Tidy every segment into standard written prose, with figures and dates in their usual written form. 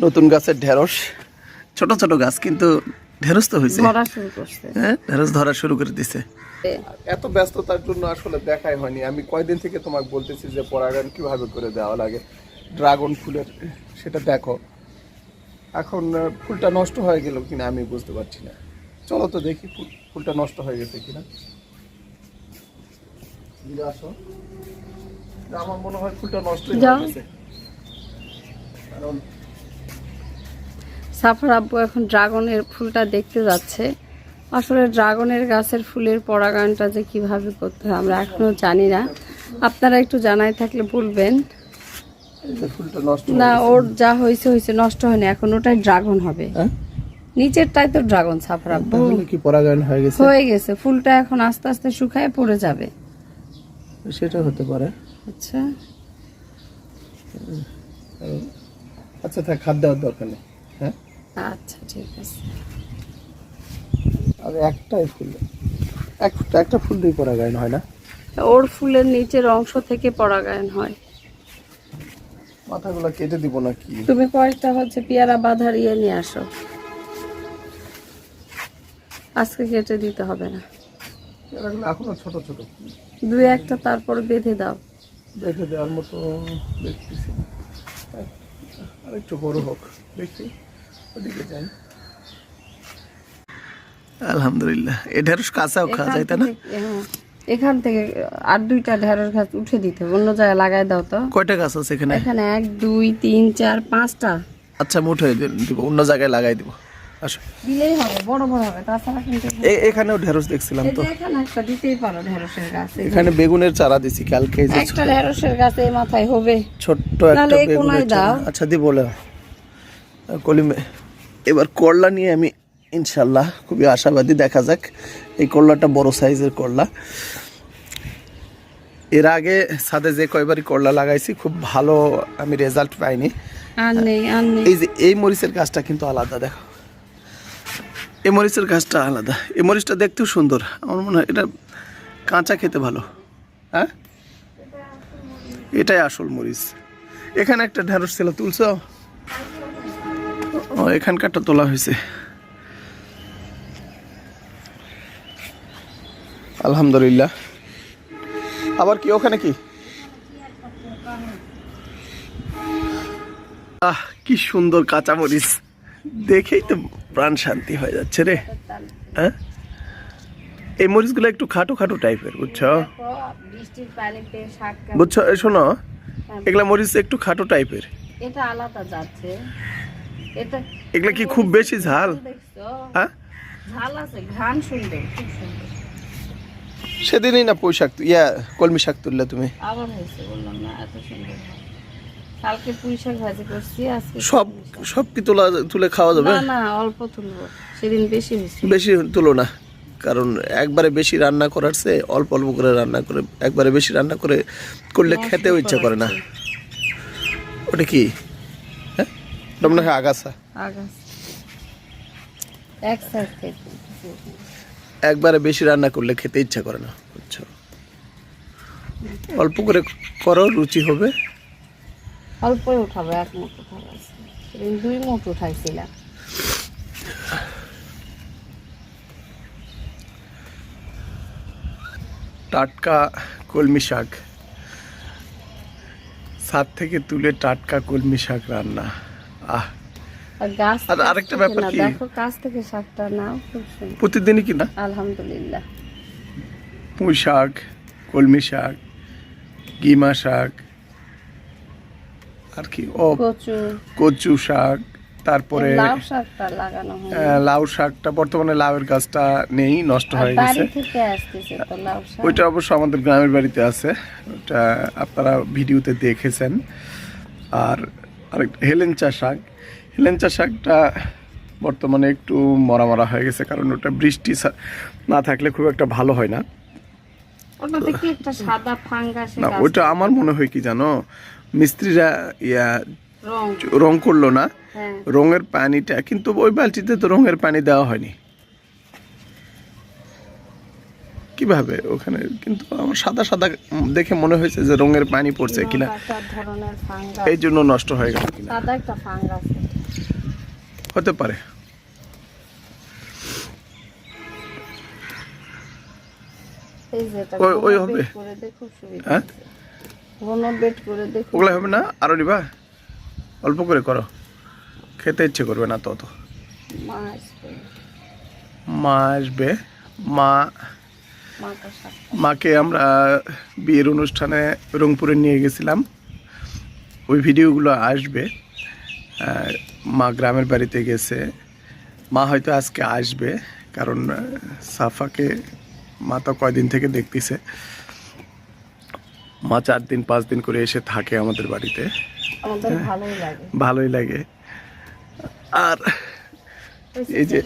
নতুন গাছের ঢেঁড়স, ছোট ছোট গাছ কিন্তু ঢেঁড়স তো হয়েছে, হ্যাঁ ঢেঁড়স ধরা শুরু করে দিছে। এত ব্যস্ততার জন্য আসলে দেখাই হয়নি। আমি কয়দিন থেকে তোমাকে বলতেছি যে পরাগায়ন কিভাবে করে দেওয়া লাগে ড্রাগন ফুলের, সেটা দেখো। এখন ফুলটা নষ্ট হয়ে গেল কিনা আমি বুঝতে পারছি না। চলো তো দেখি ফুলটা নষ্ট হয়ে গেছে কিনা। আসো, আমার মনে হয় ফুলটা নষ্ট হয়ে গেছে, কারণ সাফার আব্বু এখন ড্রাগনের ফুলটা দেখতে যাচ্ছে। আসলে ড্রাগনের গাছের ফুলের পরাগায়নটা যে কিভাবে করতে হয় আমরা এখনো জানি না। আপনারা একটু জানাই থাকলে বলবেন। ফুলটা নষ্ট না, ওর যা হয়েছে হয়েছে, নষ্ট হয়নি, এখন ওটাই ড্রাগন হবে। নিচেরটাই তো ড্রাগন সাফার আব্বু। কি পরাগায়ন হয়ে গেছে? হয়ে গেছে, ফুলটা এখন আস্তে আস্তে শুকায় পড়ে যাবে। সেটা হতে পারে। আচ্ছা আচ্ছা, থাক, খাদ্য দেওয়ার দরকার নেই। হ্যাঁ আচ্ছা ঠিক আছে। আর একটাই ফুল, একটা ফুল দিয়ে পরাগায়ন হয় না? ওর ফুলের নিচের অংশ থেকে পরাগায়ন হয়। মাথাগুলো কেটে দিব নাকি? তুমি কয়েকটা হচ্ছে পেয়ারা বাঁধার ইয়ে নিয়ে আসো, আজকে কেটে দিতে হবে না। পেয়ারাগুলো এখনো ছোট ছোট, দুই একটা তারপর বেঁধে দাও। বেঁধে দেওয়ার মতো দেখতেছি না। আর একটু বড় হোক দেখি, ওদিকে যাই। আলহামদুলিল্লাহ, এই ঢেঁড়স কাঁচাও খাওয়া যায় তাই না? এখান থেকে আর দুইটা ঢেঁড়স গাছ উঠে দিতে হবে, অন্য জায়গায় লাগাই দাও তো। কয়টা গাছ আছে এখানে? এখানে 1 2 3 4 5টা। আচ্ছা, মুঠো দিব, অন্য জায়গায় লাগাই দিব। আসো, দিলেই হবে, বড় বড় হবে। তাছাড়া কিন্তু এখানেও ঢেঁড়স দেখছিলাম তো, এখানে একটা দিতেই পারো ঢেঁড়সের গাছ। এখানে বেগুনের চারা দিছি কালকে, যে একটা ঢেঁড়সের গাছ এই মাথায় হবে, ছোট্ট নাহলে একটা এই বেগুনের কোনায় চারা। দাও। আচ্ছা, দি বলে কলিমে। এবার করলা নিয়ে আমি ইনশাল্লাহ খুবই আশাবাদী, দেখা যাক। এই করলাটা বড় সাইজের করলা। এর আগে ছাদে যে কয়বারই করলা লাগাইছি খুব ভালো আমি রেজাল্ট পাইনি। এই যে এই মরিচের গাছটা কিন্তু আলাদা, দেখো এই মরিচের গাছটা আলাদা। এই মরিচটা দেখতেও সুন্দর, আমার মনে হয় এটা কাঁচা খেতে ভালো। হ্যাঁ, এটাই আসল মরিচ। এখানে একটা ঢেঁড়স ছিল, তুলছ? ও, এখানকারটা তোলা হয়েছে। আলহামদুলিল্লাহ। আবার কি ওখানে কি? কি সুন্দর কাঁচা মরিচ, দেখেই তো প্রাণ শান্তি হয়ে যাচ্ছে রে। হ্যাঁ, এই মরিচগুলো একটু খাটো খাটো টাইপের, বুঝছো? বুঝছো, শোনো, এগুলা মরিচ একটু খাটো টাইপের। এটা আলাদা যাচ্ছে। এটা এগুলা কি খুব বেশি ঝাল? হ্যাঁ, ঝাল আছে, ঘ্রাণ সুন্দর, খুব সুন্দর। সেদিনই না পুঁই শাক, কলমি শাক তুললে তুমি। আবার হয়েছে, বললাম না এত সুন্দর। কালকে পুঁই শাক ভাজি করছি, আজকে সব কি তুলে খাওয়া যাবে? না, অল্প তুলবো, সেদিন বেশি হয়েছে। বেশি তুলো না, কারণ একবারে বেশি রান্না করার চেয়ে অল্প অল্প করে রান্না করে, একবারে বেশি রান্না করলে খেতেও ইচ্ছা করে না। ওটা কি? হ্যাঁ, ওটা মনে হয় আগাছা। এক সাইড থেকে একবারে বেশি রান্না করলে খেতে ইচ্ছা করে না, বুঝছো? অল্প করে করো, রুচি হবে। অল্পই উঠাবো, 1 মুঠ উঠাবো, সেদিন 2 মুঠ উঠাইছিলাম। টাটকা কলমি শাক, ছাদ থেকে তুলে টাটকা কলমি শাক রান্না। আর আরেকটা ব্যাপার কি, দেখো কাছ থেকে শাকটা নাও, খুব সুন্দর। প্রতিদিনই কি না? আলহামদুলিল্লাহ। পুঁই শাক, কলমি শাক, গিমা শাক, আর কি, কচু শাক, তারপরে লাউ শাকটা লাগানো হয়। লাউ শাকটা বর্তমানে লাউয়ের গাছটা নেই, নষ্ট হয়ে গেছে। ওইটা অবশ্য আমাদের গ্রামের বাড়িতে আছে, ওটা আপনারা ভিডিওতে দেখেছেন। আর আরেকটা হেলেঞ্চা শাকটা বর্তমানে একটু মরা হয়ে গেছে, কারণ ওটা বৃষ্টি না থাকলে খুব একটা ভালো হয় না। ওটাতে কি একটা সাদা ফাঙ্গাস, না ওইটা আমার মনে হয় কি জানো, মিস্ত্রিরা রং করলো না, রঙের পানিটা, কিন্তু ওই বালতিতে তো রঙের পানি দেওয়া হয়নি, কিভাবে ওখানে? কিন্তু আমার সাদা সাদা দেখে মনে হয়েছে যে রঙের পানি পড়ছে কিনা, এই জন্য নষ্ট হয়ে গেল কিনা। হতে পারে। এই যে এটা ওই হবে করে দেখো সুবিধা। হ্যাঁ ঘন বেড করে দেখো। ওগুলো হবে না, আরো নিবা? অল্প করে করো, খেতে ইচ্ছে করবে না তত। মা আসবে। মা আসবে। মাকে আমরা বিয়ের অনুষ্ঠানে রংপুরে নিয়ে গেছিলাম, ওই ভিডিওগুলো আসবে। মা গ্রামের বাড়িতে গেছে, মা হয়তো আজকে আসবে, কারণ সাফাকে মা তো কয়দিন থেকে দেখতেছে। মা 4 দিন 5 দিন করে এসে থাকে আমাদের বাড়িতে, আমাদের ভালোই লাগে। আর এই যে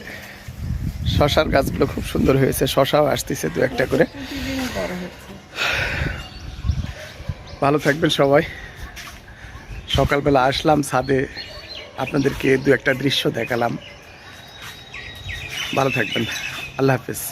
শশার গাছগুলো খুব সুন্দর হয়েছে, শশাও আসতেছে 2-1টা করে। ভালো থাকবেন সবাই। সকালবেলা আসলাম ছাদে, আপনাদেরকে 2-1টা দৃশ্য দেখালাম। ভালো থাকবেন, আল্লাহ হাফেজ।